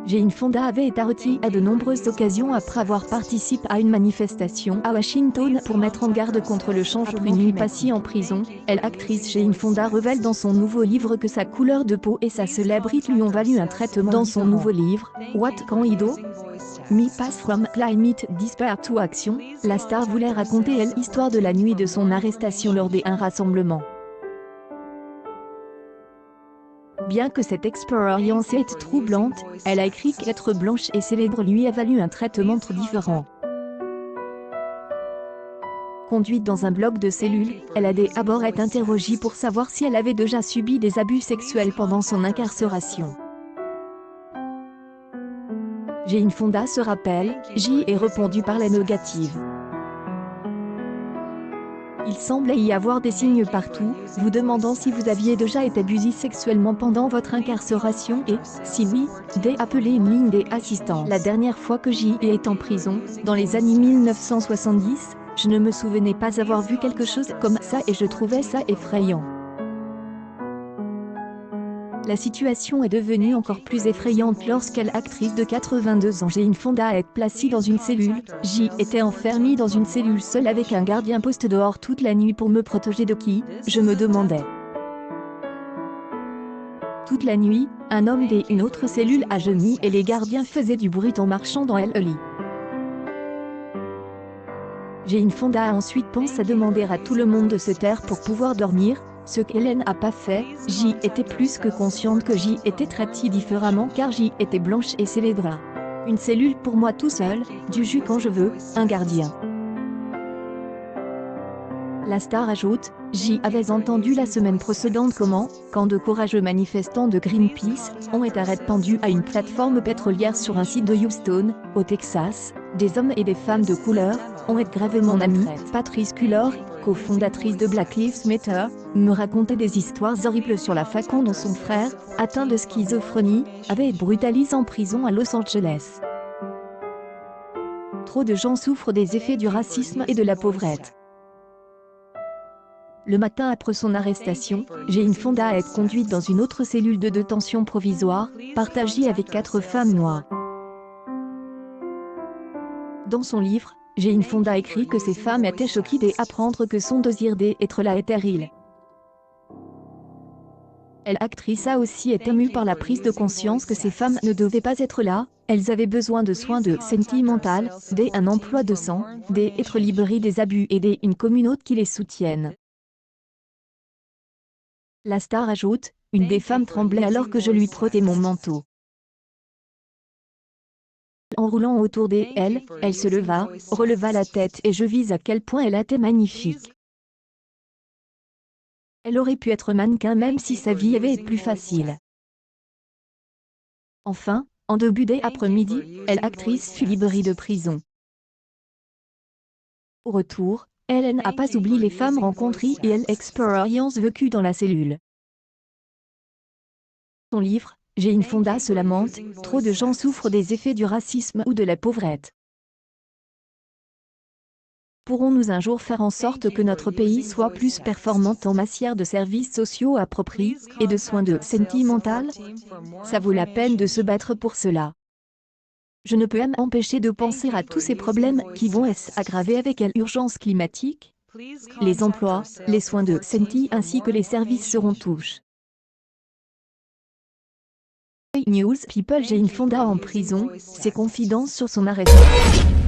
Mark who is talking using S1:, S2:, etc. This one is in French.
S1: Jane Fonda avait été arrêtée à de nombreuses occasions après avoir participé à une manifestation à Washington pour mettre en garde contre le changement. Après une nuit passée en prison, l'actrice Jane Fonda révèle dans son nouveau livre que sa couleur de peau et sa célébrité lui ont valu un traitement. Dans son nouveau livre, What Can I Do? Me Pass from Climate Despair to Action, la star voulait raconter l'histoire de la nuit de son arrestation lors d'un rassemblement. Bien que cette expérience est troublante, elle a écrit qu'être blanche et célèbre lui a valu un traitement différent. Conduite dans un bloc de cellules, elle a d'abord été interrogée pour savoir si elle avait déjà subi des abus sexuels pendant son incarcération. Jane Fonda se rappelle, j'y ai répondu par la négative. Il semblait y avoir des signes partout, vous demandant si vous aviez déjà été abusé sexuellement pendant votre incarcération et, si oui, d'appeler une ligne d'assistance. La dernière fois que j'y ai été en prison, dans les années 1970, je ne me souvenais pas avoir vu quelque chose comme ça et je trouvais ça effrayant. La situation est devenue encore plus effrayante lorsqu'elle, actrice de 82 ans, Jane Fonda, a été placée dans une cellule. J'y étais enfermée dans une cellule seule avec un gardien poste dehors toute la nuit pour me protéger de qui, je me demandais. Toute la nuit, un homme d'une autre cellule à genoux et les gardiens faisaient du bruit en marchant dans le lit. Jane Fonda a ensuite pensé à demander à tout le monde de se taire pour pouvoir dormir, ce qu'elle n'a pas fait. J'y étais plus que consciente que j'y étais traitée différemment car j'y étais blanche et célèbre. Une cellule pour moi tout seul, du jus quand je veux, un gardien. La star ajoute, j'y avais entendu la semaine précédente quand de courageux manifestants de Greenpeace ont été pendus à une plateforme pétrolière sur un site de Houston, au Texas, des hommes et des femmes de couleur ont été gravement amis. Patrice Cullor, cofondatrice de Black Lives Matter, me racontait des histoires horribles sur la façon dont son frère, atteint de schizophrénie, avait été brutalisé en prison à Los Angeles. Trop de gens souffrent des effets du racisme et de la pauvreté. Le matin après son arrestation, Jane Fonda a été conduite dans une autre cellule de détention provisoire, partagée avec 4 femmes noires. Dans son livre, Jane Fonda écrit que ces femmes étaient choquées d'apprendre que son désir d'être là était réel. L'actrice a aussi été émue par la prise de conscience que ces femmes ne devaient pas être là, elles avaient besoin de soins de santé mentale, d'un emploi décent, d'être libérées des abus et d'une communauté qui les soutienne. La star ajoute, une des femmes tremblait alors que je lui prêtais mon manteau. En roulant autour d'elle, elle se leva, releva la tête et je vis à quel point elle était magnifique. Elle aurait pu être mannequin même si sa vie avait été plus facile. Enfin, en début d'après-midi, l'actrice fut libérée de prison. Au retour, elle n'a pas oublié les femmes rencontrées et l'expérience vécue dans la cellule. Son livre, Jane Fonda se lamente, trop de gens souffrent des effets du racisme ou de la pauvreté. Pourrons-nous un jour faire en sorte que notre pays soit plus performant en matière de services sociaux appropriés et de soins de santé mentale? Ça vaut la peine de se battre pour cela. Je ne peux m'empêcher de penser à tous ces problèmes qui vont s'aggraver avec l'urgence climatique. Les emplois, les soins de santé ainsi que les services seront touchés. News People Jane Fonda en prison, ses confidences sur son arrestation.